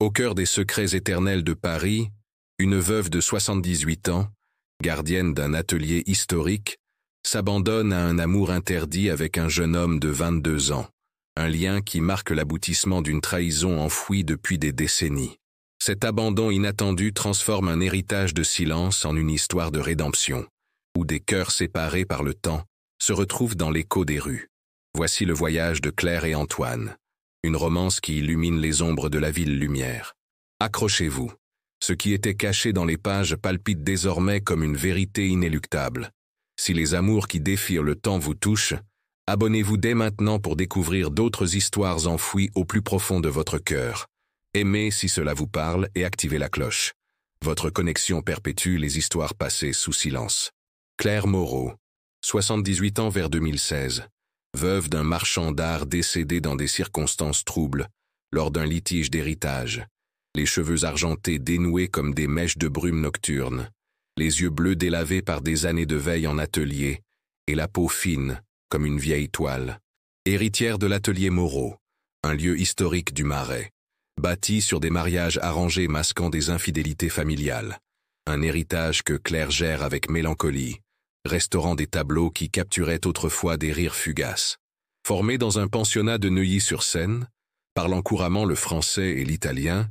Au cœur des secrets éternels de Paris, une veuve de 78 ans, gardienne d'un atelier historique, s'abandonne à un amour interdit avec un jeune homme de 22 ans, un lien qui marque l'aboutissement d'une trahison enfouie depuis des décennies. Cet abandon inattendu transforme un héritage de silence en une histoire de rédemption, où des cœurs séparés par le temps se retrouvent dans l'écho des rues. Voici le voyage de Claire et Antoine, une romance qui illumine les ombres de la ville lumière. Accrochez-vous. Ce qui était caché dans les pages palpite désormais comme une vérité inéluctable. Si les amours qui défient le temps vous touchent, abonnez-vous dès maintenant pour découvrir d'autres histoires enfouies au plus profond de votre cœur. Aimez si cela vous parle et activez la cloche. Votre connexion perpétue les histoires passées sous silence. Claire Moreau, 78 ans vers 2016, veuve d'un marchand d'art décédé dans des circonstances troubles, lors d'un litige d'héritage. Les cheveux argentés dénoués comme des mèches de brume nocturne, les yeux bleus délavés par des années de veille en atelier, et la peau fine comme une vieille toile. Héritière de l'atelier Moreau, un lieu historique du Marais, bâti sur des mariages arrangés masquant des infidélités familiales. Un héritage que Claire gère avec mélancolie, restaurant des tableaux qui capturaient autrefois des rires fugaces. Formée dans un pensionnat de Neuilly-sur-Seine, parlant couramment le français et l'italien,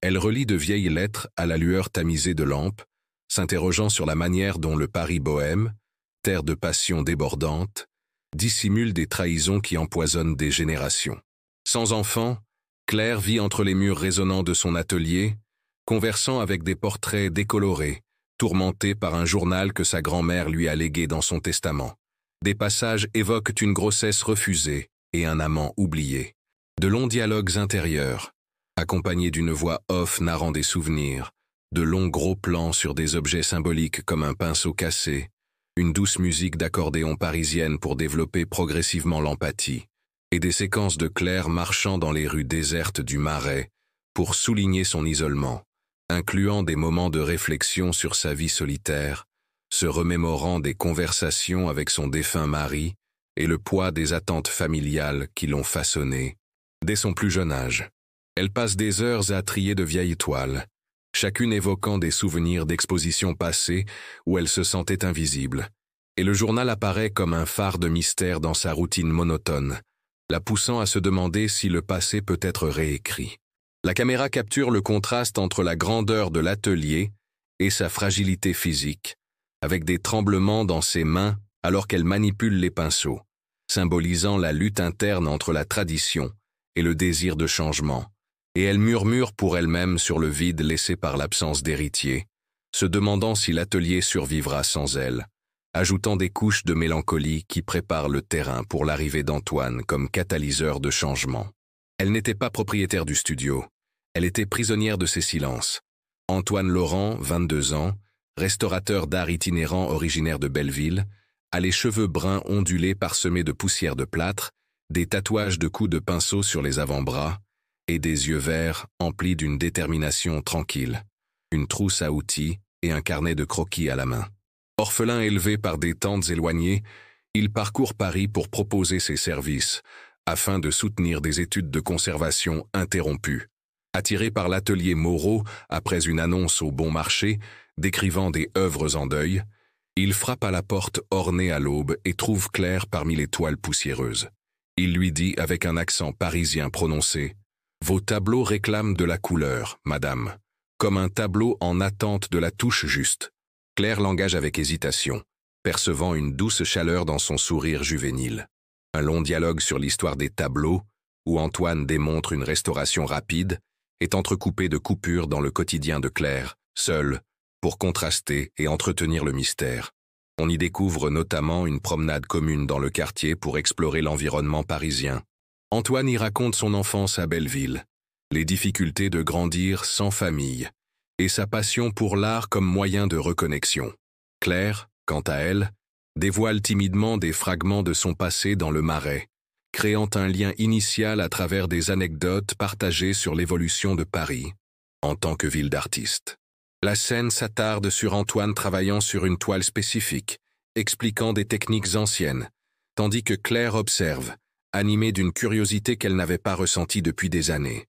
elle relie de vieilles lettres à la lueur tamisée de lampes, s'interrogeant sur la manière dont le Paris bohème, terre de passion débordante, dissimule des trahisons qui empoisonnent des générations. Sans enfant, Claire vit entre les murs résonnants de son atelier, conversant avec des portraits décolorés, tourmentés par un journal que sa grand-mère lui a légué dans son testament. Des passages évoquent une grossesse refusée et un amant oublié. De longs dialogues intérieurs, accompagnés d'une voix off narrant des souvenirs, de longs gros plans sur des objets symboliques comme un pinceau cassé, une douce musique d'accordéon parisienne pour développer progressivement l'empathie, et des séquences de Claire marchant dans les rues désertes du Marais pour souligner son isolement, incluant des moments de réflexion sur sa vie solitaire, se remémorant des conversations avec son défunt mari et le poids des attentes familiales qui l'ont façonnée dès son plus jeune âge. Elle passe des heures à trier de vieilles toiles, chacune évoquant des souvenirs d'expositions passées où elle se sentait invisible, et le journal apparaît comme un phare de mystère dans sa routine monotone, la poussant à se demander si le passé peut être réécrit. La caméra capture le contraste entre la grandeur de l'atelier et sa fragilité physique, avec des tremblements dans ses mains alors qu'elle manipule les pinceaux, symbolisant la lutte interne entre la tradition et le désir de changement. Et elle murmure pour elle-même sur le vide laissé par l'absence d'héritier, se demandant si l'atelier survivra sans elle, ajoutant des couches de mélancolie qui préparent le terrain pour l'arrivée d'Antoine comme catalyseur de changement. Elle n'était pas propriétaire du studio, elle était prisonnière de ses silences. Antoine Laurent, 22 ans, restaurateur d'art itinérant originaire de Belleville, a les cheveux bruns ondulés parsemés de poussière de plâtre, des tatouages de coups de pinceau sur les avant-bras, et des yeux verts emplis d'une détermination tranquille, une trousse à outils et un carnet de croquis à la main. Orphelin élevé par des tantes éloignées, il parcourt Paris pour proposer ses services, afin de soutenir des études de conservation interrompues. Attiré par l'atelier Moreau après une annonce au Bon Marché, décrivant des œuvres en deuil, il frappe à la porte ornée à l'aube et trouve Claire parmi les toiles poussiéreuses. Il lui dit avec un accent parisien prononcé: « Vos tableaux réclament de la couleur, madame, comme un tableau en attente de la touche juste. » Claire l'engage avec hésitation, percevant une douce chaleur dans son sourire juvénile. Un long dialogue sur l'histoire des tableaux, où Antoine démontre une restauration rapide, est entrecoupé de coupures dans le quotidien de Claire, seule, pour contraster et entretenir le mystère. On y découvre notamment une promenade commune dans le quartier pour explorer l'environnement parisien. Antoine y raconte son enfance à Belleville, les difficultés de grandir sans famille, et sa passion pour l'art comme moyen de reconnexion. Claire, quant à elle, dévoile timidement des fragments de son passé dans le Marais, créant un lien initial à travers des anecdotes partagées sur l'évolution de Paris, en tant que ville d'artistes. La scène s'attarde sur Antoine travaillant sur une toile spécifique, expliquant des techniques anciennes, tandis que Claire observe, animée d'une curiosité qu'elle n'avait pas ressentie depuis des années.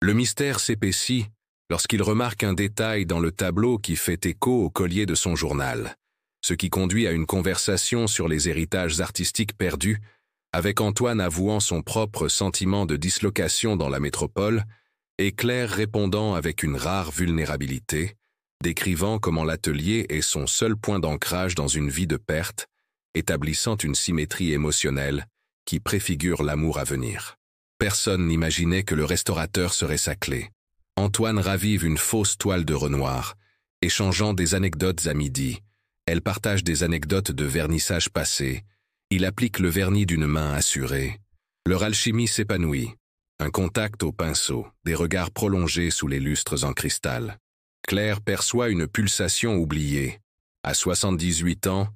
Le mystère s'épaissit lorsqu'il remarque un détail dans le tableau qui fait écho au collier de son journal, ce qui conduit à une conversation sur les héritages artistiques perdus, avec Antoine avouant son propre sentiment de dislocation dans la métropole et Claire répondant avec une rare vulnérabilité, décrivant comment l'atelier est son seul point d'ancrage dans une vie de perte, établissant une symétrie émotionnelle qui préfigure l'amour à venir. Personne n'imaginait que le restaurateur serait sa clé. Antoine ravive une fausse toile de Renoir, échangeant des anecdotes à midi. Elle partage des anecdotes de vernissage passé. Il applique le vernis d'une main assurée. Leur alchimie s'épanouit. Un contact au pinceau, des regards prolongés sous les lustres en cristal. Claire perçoit une pulsation oubliée. À 78 ans,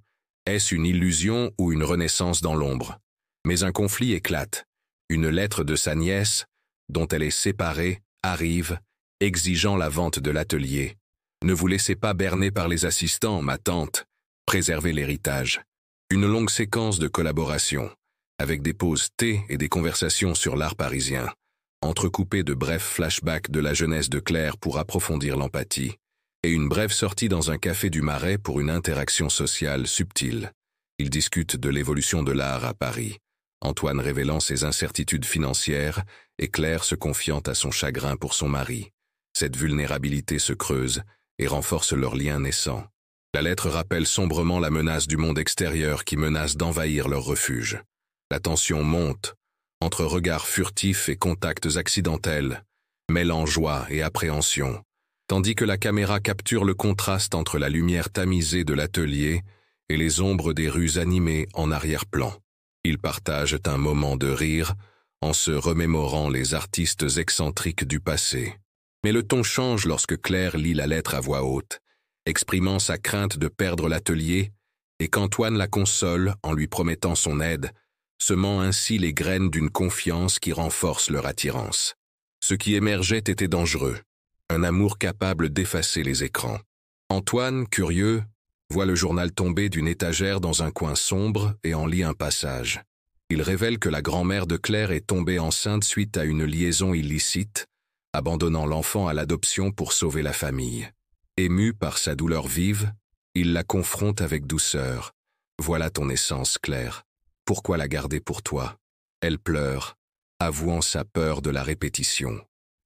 est-ce une illusion ou une renaissance dans l'ombre? Mais un conflit éclate. Une lettre de sa nièce, dont elle est séparée, arrive, exigeant la vente de l'atelier. Ne vous laissez pas berner par les assistants, ma tante. Préservez l'héritage. Une longue séquence de collaboration, avec des pauses thé et des conversations sur l'art parisien, entrecoupées de brefs flashbacks de la jeunesse de Claire pour approfondir l'empathie, et une brève sortie dans un café du Marais pour une interaction sociale subtile. Ils discutent de l'évolution de l'art à Paris, Antoine révélant ses incertitudes financières et Claire se confiant à son chagrin pour son mari. Cette vulnérabilité se creuse et renforce leur lien naissant. La lettre rappelle sombrement la menace du monde extérieur qui menace d'envahir leur refuge. La tension monte, entre regards furtifs et contacts accidentels, mêlant joie et appréhension, tandis que la caméra capture le contraste entre la lumière tamisée de l'atelier et les ombres des rues animées en arrière-plan. Ils partagent un moment de rire en se remémorant les artistes excentriques du passé. Mais le ton change lorsque Claire lit la lettre à voix haute, exprimant sa crainte de perdre l'atelier, et qu'Antoine la console en lui promettant son aide, semant ainsi les graines d'une confiance qui renforce leur attirance. Ce qui émergeait était dangereux, un amour capable d'effacer les écrans. Antoine, curieux, voit le journal tomber d'une étagère dans un coin sombre et en lit un passage. Il révèle que la grand-mère de Claire est tombée enceinte suite à une liaison illicite, abandonnant l'enfant à l'adoption pour sauver la famille. Ému par sa douleur vive, il la confronte avec douceur. « Voilà ton essence, Claire. Pourquoi la garder pour toi ?» Elle pleure, avouant sa peur de la répétition.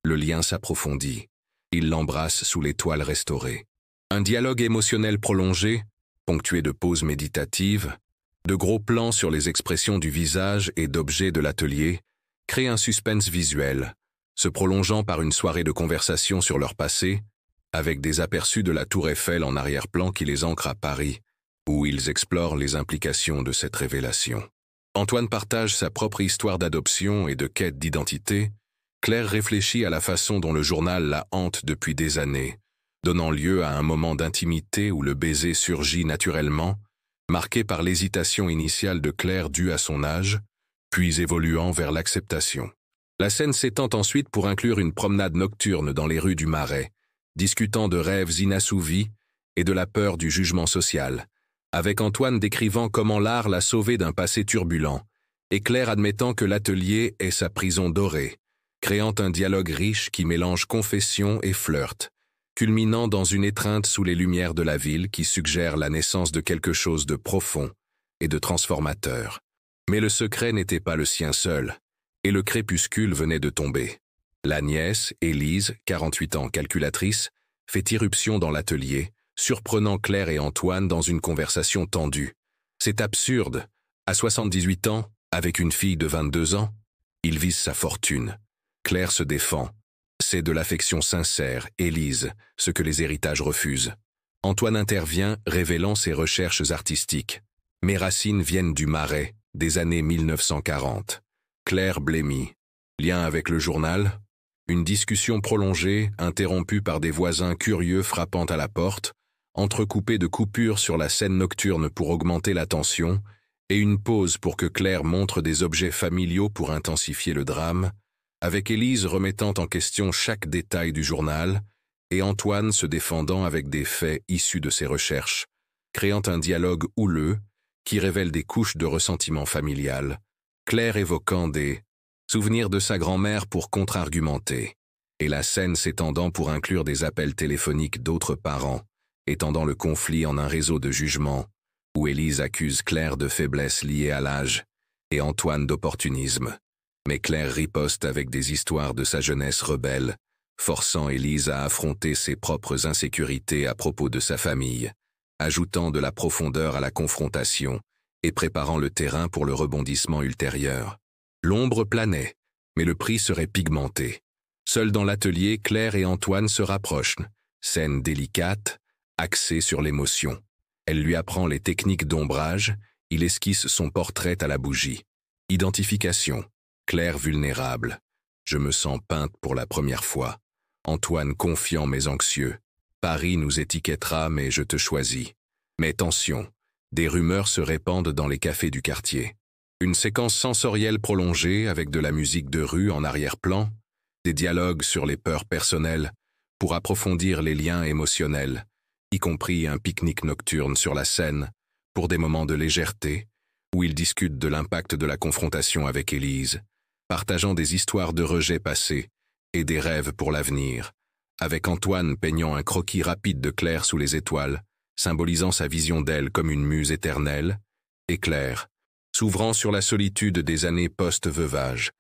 Le lien s'approfondit. Il l'embrasse sous les toiles restaurées. Un dialogue émotionnel prolongé, ponctué de pauses méditatives, de gros plans sur les expressions du visage et d'objets de l'atelier, crée un suspense visuel, se prolongeant par une soirée de conversation sur leur passé, avec des aperçus de la tour Eiffel en arrière-plan qui les ancrent à Paris, où ils explorent les implications de cette révélation. Antoine partage sa propre histoire d'adoption et de quête d'identité. Claire réfléchit à la façon dont le journal la hante depuis des années, donnant lieu à un moment d'intimité où le baiser surgit naturellement, marqué par l'hésitation initiale de Claire due à son âge, puis évoluant vers l'acceptation. La scène s'étend ensuite pour inclure une promenade nocturne dans les rues du Marais, discutant de rêves inassouvis et de la peur du jugement social, avec Antoine décrivant comment l'art l'a sauvé d'un passé turbulent, et Claire admettant que l'atelier est sa prison dorée, créant un dialogue riche qui mélange confession et flirt, culminant dans une étreinte sous les lumières de la ville qui suggère la naissance de quelque chose de profond et de transformateur. Mais le secret n'était pas le sien seul, et le crépuscule venait de tomber. La nièce, Élise, 48 ans calculatrice, fait irruption dans l'atelier, surprenant Claire et Antoine dans une conversation tendue. C'est absurde. À 78 ans, avec une fille de 22 ans, il vise sa fortune. Claire se défend. C'est de l'affection sincère, Élise, ce que les héritages refusent. Antoine intervient, révélant ses recherches artistiques. Mes racines viennent du Marais, des années 1940. Claire blêmit. Lien avec le journal? Une discussion prolongée, interrompue par des voisins curieux frappant à la porte, entrecoupée de coupures sur la scène nocturne pour augmenter la tension, et une pause pour que Claire montre des objets familiaux pour intensifier le drame, avec Élise remettant en question chaque détail du journal, et Antoine se défendant avec des faits issus de ses recherches, créant un dialogue houleux qui révèle des couches de ressentiment familial, Claire évoquant des souvenirs de sa grand-mère pour contre-argumenter, et la scène s'étendant pour inclure des appels téléphoniques d'autres parents, étendant le conflit en un réseau de jugement, où Élise accuse Claire de faiblesse liée à l'âge et Antoine d'opportunisme. Mais Claire riposte avec des histoires de sa jeunesse rebelle, forçant Élise à affronter ses propres insécurités à propos de sa famille, ajoutant de la profondeur à la confrontation et préparant le terrain pour le rebondissement ultérieur. L'ombre planait, mais le prix serait pigmenté. Seuls dans l'atelier, Claire et Antoine se rapprochent, scène délicate, axée sur l'émotion. Elle lui apprend les techniques d'ombrage, il esquisse son portrait à la bougie. Identification. Claire vulnérable. Je me sens peinte pour la première fois. Antoine confiant mais anxieux. Paris nous étiquettera mais je te choisis. Mais tension. Des rumeurs se répandent dans les cafés du quartier. Une séquence sensorielle prolongée avec de la musique de rue en arrière-plan, des dialogues sur les peurs personnelles pour approfondir les liens émotionnels, y compris un pique-nique nocturne sur la scène, pour des moments de légèreté, où ils discutent de l'impact de la confrontation avec Élise, partageant des histoires de rejet passés et des rêves pour l'avenir, avec Antoine peignant un croquis rapide de Claire sous les étoiles, symbolisant sa vision d'elle comme une muse éternelle, et Claire, s'ouvrant sur la solitude des années post-veuvage,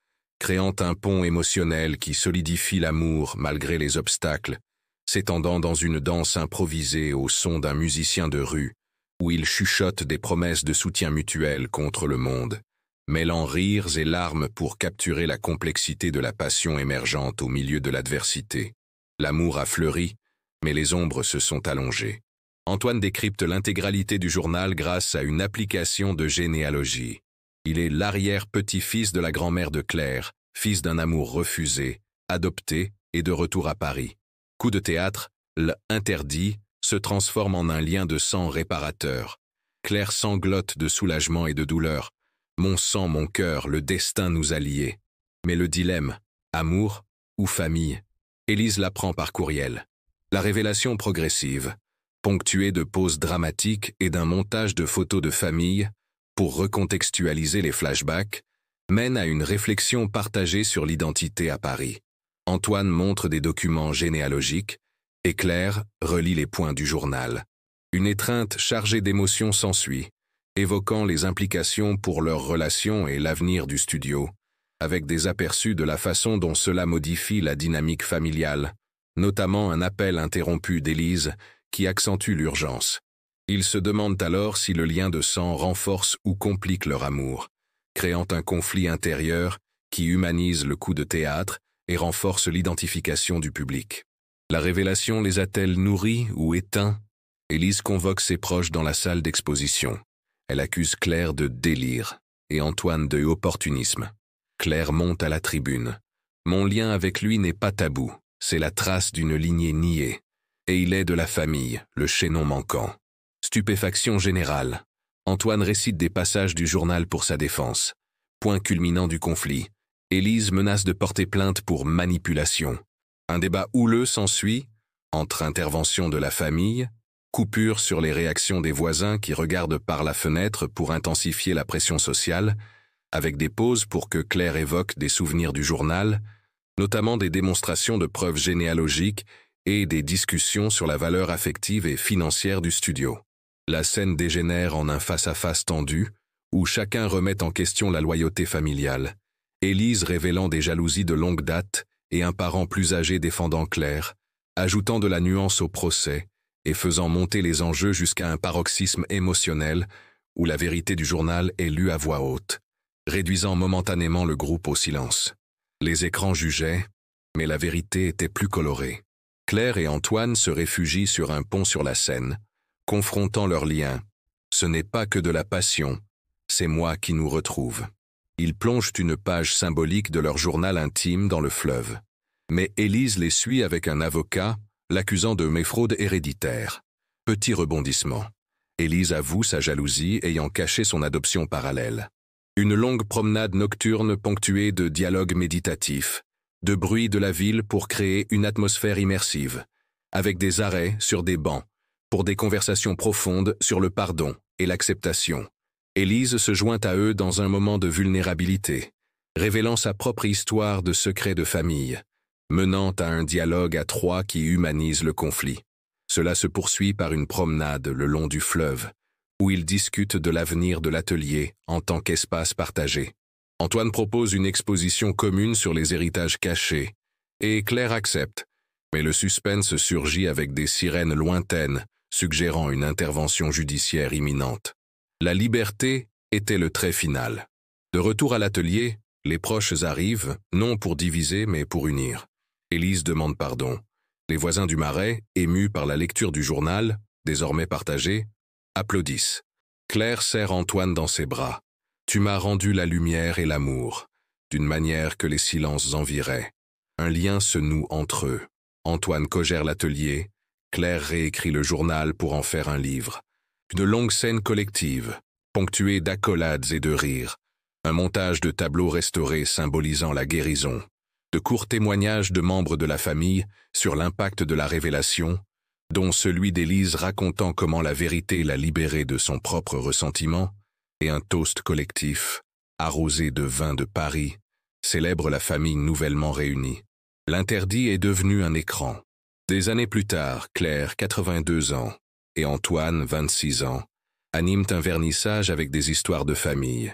créant un pont émotionnel qui solidifie l'amour malgré les obstacles, s'étendant dans une danse improvisée au son d'un musicien de rue, où ils chuchotent des promesses de soutien mutuel contre le monde, mêlant rires et larmes pour capturer la complexité de la passion émergente au milieu de l'adversité. L'amour a fleuri, mais les ombres se sont allongées. Antoine décrypte l'intégralité du journal grâce à une application de généalogie. Il est l'arrière-petit-fils de la grand-mère de Claire, fils d'un amour refusé, adopté et de retour à Paris. Coup de théâtre, l'interdit se transforme en un lien de sang réparateur. Claire sanglote de soulagement et de douleur. Mon sang, mon cœur, le destin nous a liés. Mais le dilemme, amour ou famille, Élise l'apprend par courriel. La révélation progressive, ponctuée de pauses dramatiques et d'un montage de photos de famille, pour recontextualiser les flashbacks, mène à une réflexion partagée sur l'identité à Paris. Antoine montre des documents généalogiques, et Claire relie les points du journal. Une étreinte chargée d'émotions s'ensuit, évoquant les implications pour leur relation et l'avenir du studio, avec des aperçus de la façon dont cela modifie la dynamique familiale, notamment un appel interrompu d'Élise qui accentue l'urgence. Ils se demandent alors si le lien de sang renforce ou complique leur amour, créant un conflit intérieur qui humanise le coup de théâtre et renforce l'identification du public. La révélation les a-t-elle nourris ou éteints? Élise convoque ses proches dans la salle d'exposition. Elle accuse Claire de délire et Antoine de opportunisme. Claire monte à la tribune. Mon lien avec lui n'est pas tabou, c'est la trace d'une lignée niée. Et il est de la famille, le chaînon manquant. Stupéfaction générale. Antoine récite des passages du journal pour sa défense. Point culminant du conflit. Élise menace de porter plainte pour manipulation. Un débat houleux s'ensuit, entre intervention de la famille, coupure sur les réactions des voisins qui regardent par la fenêtre pour intensifier la pression sociale, avec des pauses pour que Claire évoque des souvenirs du journal, notamment des démonstrations de preuves généalogiques et des discussions sur la valeur affective et financière du studio. La scène dégénère en un face-à-face tendu, où chacun remet en question la loyauté familiale. Élise révélant des jalousies de longue date et un parent plus âgé défendant Claire, ajoutant de la nuance au procès et faisant monter les enjeux jusqu'à un paroxysme émotionnel où la vérité du journal est lue à voix haute, réduisant momentanément le groupe au silence. Les écrans jugeaient, mais la vérité était plus colorée. Claire et Antoine se réfugient sur un pont sur la Seine, confrontant leurs liens. Ce n'est pas que de la passion, c'est moi qui nous retrouve. Ils plongent une page symbolique de leur journal intime dans le fleuve. Mais Élise les suit avec un avocat, l'accusant de méfraude héréditaire. Petit rebondissement. Élise avoue sa jalousie ayant caché son adoption parallèle. Une longue promenade nocturne ponctuée de dialogues méditatifs, de bruits de la ville pour créer une atmosphère immersive, avec des arrêts sur des bancs, pour des conversations profondes sur le pardon et l'acceptation. Élise se joint à eux dans un moment de vulnérabilité, révélant sa propre histoire de secret de famille, menant à un dialogue à trois qui humanise le conflit. Cela se poursuit par une promenade le long du fleuve, où ils discutent de l'avenir de l'atelier en tant qu'espace partagé. Antoine propose une exposition commune sur les héritages cachés, et Claire accepte, mais le suspense surgit avec des sirènes lointaines, suggérant une intervention judiciaire imminente. La liberté était le trait final. De retour à l'atelier, les proches arrivent, non pour diviser mais pour unir. Élise demande pardon. Les voisins du Marais, émus par la lecture du journal, désormais partagé, applaudissent. Claire serre Antoine dans ses bras. « Tu m'as rendu la lumière et l'amour », d'une manière que les silences enviraient. Un lien se noue entre eux. Antoine cogère l'atelier, Claire réécrit le journal pour en faire un livre. Une longue scène collective, ponctuée d'accolades et de rires. Un montage de tableaux restaurés symbolisant la guérison. De courts témoignages de membres de la famille sur l'impact de la révélation, dont celui d'Élise racontant comment la vérité l'a libérée de son propre ressentiment, et un toast collectif, arrosé de vin de Paris, célèbre la famille nouvellement réunie. L'interdit est devenu un écran. Des années plus tard, Claire, 82 ans, et Antoine, 26 ans, animent un vernissage avec des histoires de famille.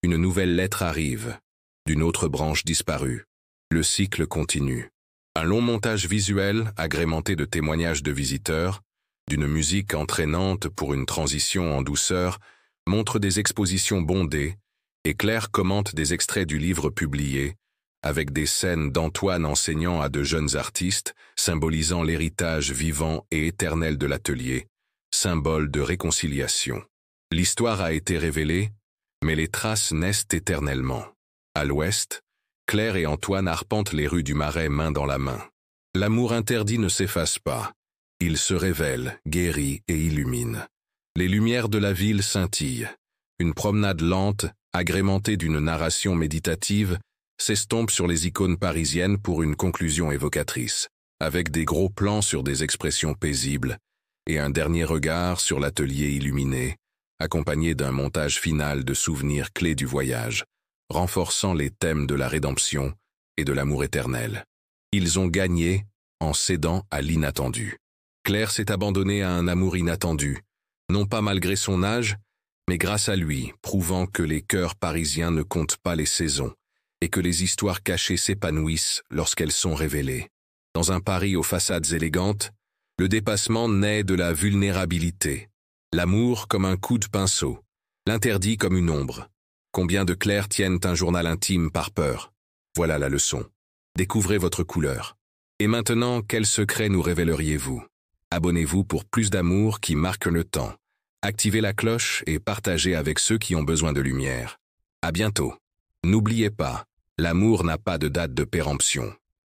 Une nouvelle lettre arrive, d'une autre branche disparue. Le cycle continue. Un long montage visuel, agrémenté de témoignages de visiteurs, d'une musique entraînante pour une transition en douceur, montre des expositions bondées, et Claire commente des extraits du livre publié, avec des scènes d'Antoine enseignant à de jeunes artistes, symbolisant l'héritage vivant et éternel de l'atelier, symbole de réconciliation. L'histoire a été révélée, mais les traces naissent éternellement. À l'ouest, Claire et Antoine arpentent les rues du Marais main dans la main. L'amour interdit ne s'efface pas. Il se révèle, guérit et illumine. Les lumières de la ville scintillent. Une promenade lente, agrémentée d'une narration méditative, s'estompe sur les icônes parisiennes pour une conclusion évocatrice, avec des gros plans sur des expressions paisibles et un dernier regard sur l'atelier illuminé, accompagné d'un montage final de souvenirs clés du voyage, renforçant les thèmes de la rédemption et de l'amour éternel. Ils ont gagné en cédant à l'inattendu. Claire s'est abandonnée à un amour inattendu, non pas malgré son âge, mais grâce à lui, prouvant que les cœurs parisiens ne comptent pas les saisons et que les histoires cachées s'épanouissent lorsqu'elles sont révélées. Dans un Paris aux façades élégantes, le dépassement naît de la vulnérabilité, l'amour comme un coup de pinceau, l'interdit comme une ombre. Combien de Claires tiennent un journal intime par peur? Voilà la leçon. Découvrez votre couleur. Et maintenant, quel secret nous révéleriez-vous? Abonnez-vous pour plus d'amour qui marque le temps. Activez la cloche et partagez avec ceux qui ont besoin de lumière. À bientôt. N'oubliez pas, l'amour n'a pas de date de péremption.